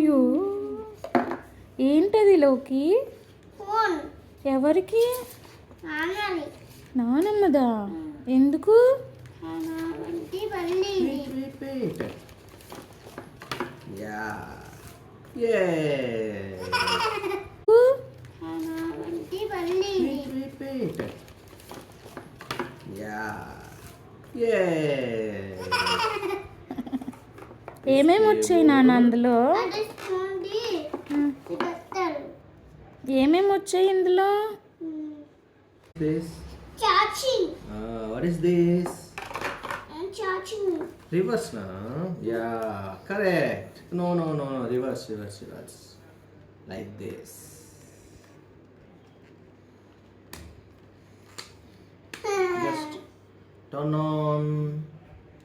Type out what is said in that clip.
అయ్యో ఏంటది లోకి? ఫోన్. ఎవరికి? నాన్నని. నానమ్మదా? ఎందుకు? వంటి బల్లి. Wait. Yeah. Yeah. వంటి బల్లి. Wait. Yeah. Yeah. ఏమేమి వచ్చాయి నాన్న అందులో? అది చూడండి. ఇదొస్తారు. ఏమేమి వచ్చాయి ఇందులో? This. చాచింగ్. What is this? చాచింగ్. Reverse na? Yeah, correct. No. Reverse. Like this. Just turn on.